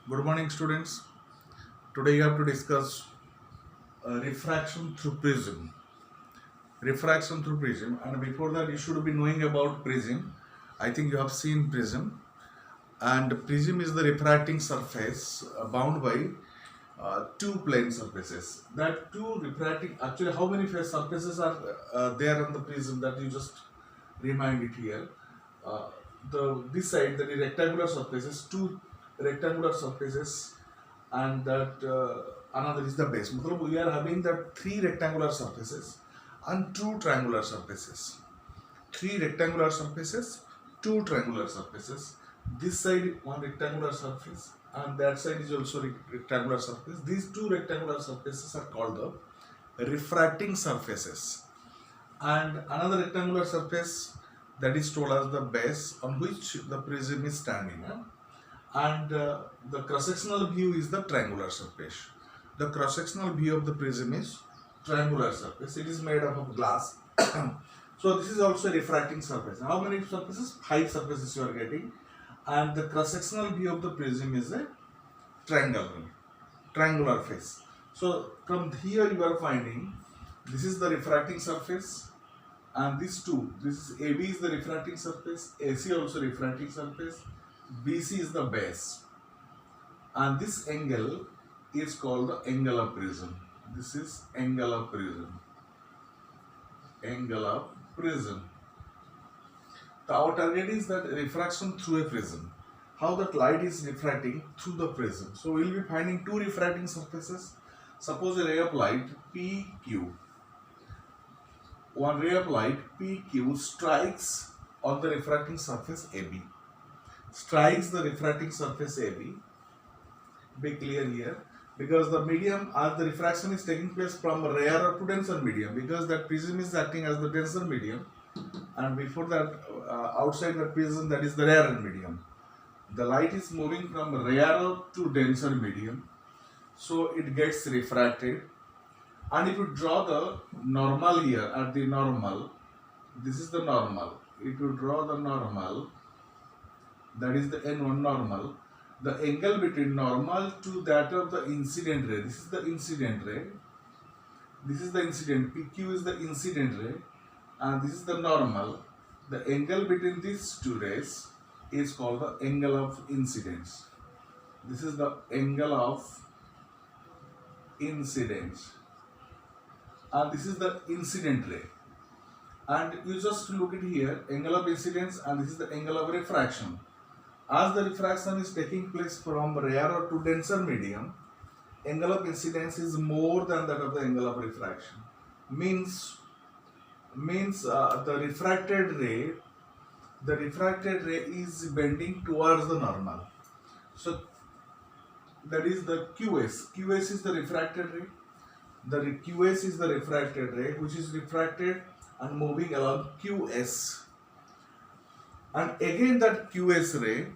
Good morning, students. Today you have to discuss refraction through prism. Refraction through prism, and before that, you should be knowing about prism. I think you have seen prism, and prism is the refracting surface bound by two plane surfaces. That two refracting, actually, how many phase surfaces are there on the prism? That you just remind it here. Uh, the this side, the rectangular surfaces, two rectangular surfaces, and that another is the base. मतलब we are having the three rectangular surfaces and two triangular surfaces. Three rectangular surfaces, two triangular surfaces. This side one rectangular surface and that side is also rectangular surface. These two rectangular surfaces are called the refracting surfaces. And another rectangular surface, that is told as the base on which the prism is standing. And the cross-sectional view is the triangular surface. The cross-sectional view of the prism is triangular surface. It is made up of glass. So this is also a refracting surface. How many surfaces? 5 surfaces you are getting. And the cross-sectional view of the prism is a triangular face. So from here you are finding this is the refracting surface, and these two, this is AB is the refracting surface, AC also refracting surface, BC is the base, and this angle is called the angle of prism. This is angle of prism. Angle of prism. So our target is that refraction through a prism. How that light is refracting through the prism. So we will be finding two refracting surfaces. Suppose a ray of light PQ. One ray of light PQ strikes on the refracting surface AB. Strikes the refracting surface AB. Be clear here, because the medium as the refraction is taking place from rarer to denser medium, because that prism is acting as the denser medium, and before that outside the prism, that is the rarer medium. The light is moving from rarer to denser medium, so it gets refracted. And if you draw the normal here at the normal, this is the normal. If you draw the normal, that is the N1 normal, the angle between normal to that of the incident ray, this is the incident ray, this is the incident, PQ is the incident ray, and this is the normal. The angle between these two rays is called the angle of incidence. This is the angle of incidence, and this is the incident ray. And you just look at here, angle of incidence, and this is the angle of refraction. As the refraction is taking place from rarer to denser medium, angle of incidence is more than that of the angle of refraction. Means the refracted ray is bending towards the normal. So that is the QS. QS is the refracted ray. The QS is the refracted ray which is refracted and moving along QS. And again that QS ray,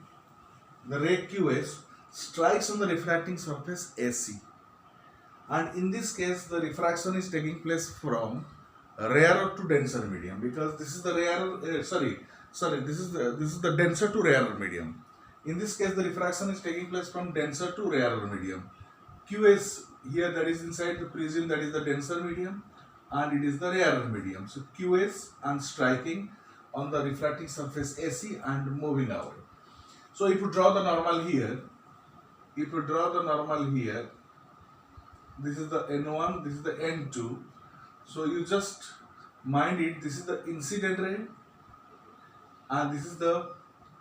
the ray QS strikes on the refracting surface AC. And in this case, the refraction is taking place from rarer to denser medium, because this is the rarer. This is the denser to rarer medium. In this case, the refraction is taking place from denser to rarer medium. QS here, that is inside the prism, that is the denser medium, and it is the rarer medium. So QS and striking on the refracting surface AC and moving away. So if you draw the normal here, this is the N1, this is the N2. So you just mind it, this is the incident ray and this is the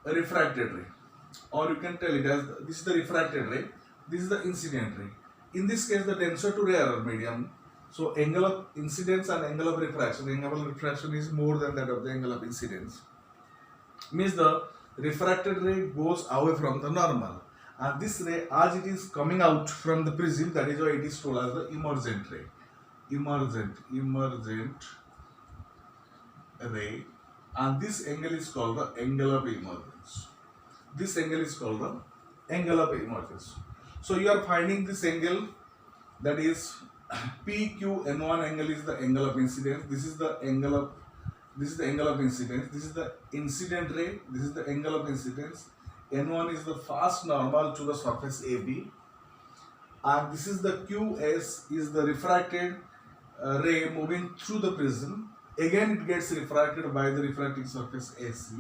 refracted ray. Or you can tell it as this is the refracted ray, this is the incident ray. In this case, the denser to rarer medium. So angle of incidence and angle of refraction is more than that of the angle of incidence. Means the refracted ray goes away from the normal, and this ray, as it is coming out from the prism, that is why it is told as the emergent ray. Emergent ray, and this angle is called the angle of emergence. This angle is called the angle of emergence. So you are finding this angle, that is PQN1 angle is the angle of incidence. This is the angle of incidence. This is the incident ray. This is the angle of incidence. N1 is the fast normal to the surface AB, and this is the QS is the refracted ray moving through the prism. Again it gets refracted by the refracting surface AC,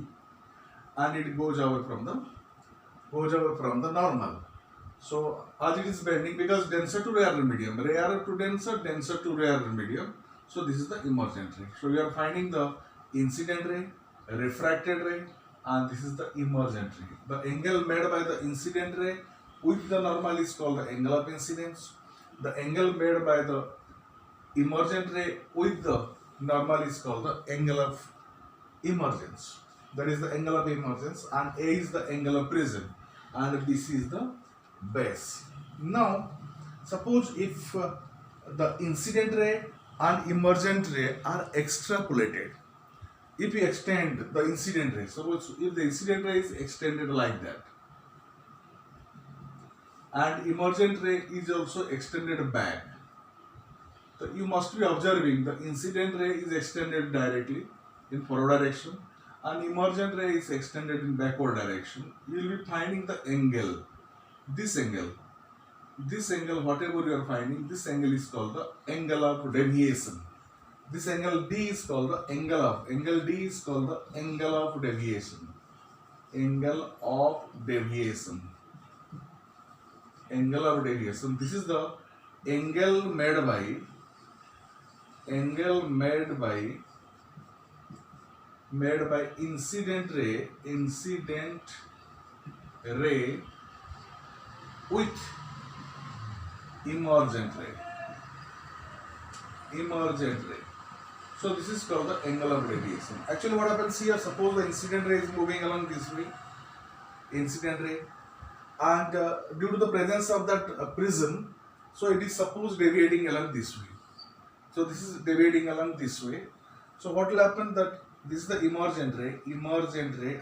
and it goes away from the normal. So as it is bending, because denser to rarer medium, rarer to denser, denser to rarer medium. So this is the emergent ray. So we are finding the incident ray, refracted ray, and this is the emergent ray. The angle made by the incident ray with the normal is called the angle of incidence. The angle made by the emergent ray with the normal is called the angle of emergence. That is the angle of emergence, and A is the angle of prism, and this is the base. Now, suppose if the incident ray and emergent ray are extrapolated. If we extend the incident ray, suppose if the incident ray is extended like that, and emergent ray is also extended back, so you must be observing the incident ray is extended directly in forward direction, and emergent ray is extended in backward direction. You will be finding the angle. This angle, whatever you are finding, this angle is called the angle of deviation. This angle D is called the angle D is called the angle of deviation. Angle of deviation. Angle of deviation. This is the angle made by incident ray with emergent ray. So this is called the angle of deviation. Actually what happens here, suppose the incident ray is moving along this way, and due to the presence of that prism, so it is supposed deviating along this way. So this is deviating along this way. So what will happen, that this is the emergent ray,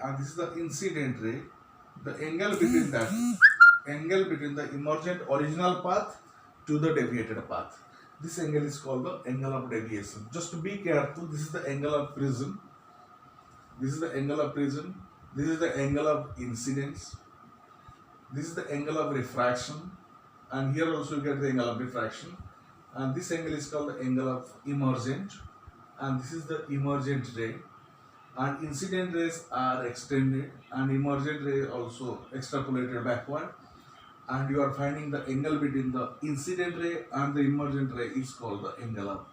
and this is the incident ray. The angle between the emergent original path to the deviated path. This angle is called the angle of deviation. Just to be careful, this is the angle of prism. This is the angle of prism. This is the angle of incidence. This is the angle of refraction. And here also you get the angle of refraction. And this angle is called the angle of emergent. And this is the emergent ray. And incident rays are extended, and emergent ray also extrapolated backward. And you are finding the angle between the incident ray and the emergent ray is called the angle of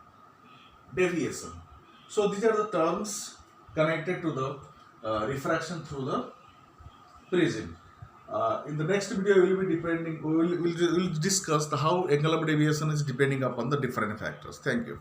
deviation. So these are the terms connected to the refraction through the prism. In the next video, we will discuss how angle of deviation is depending upon the different factors. Thank you.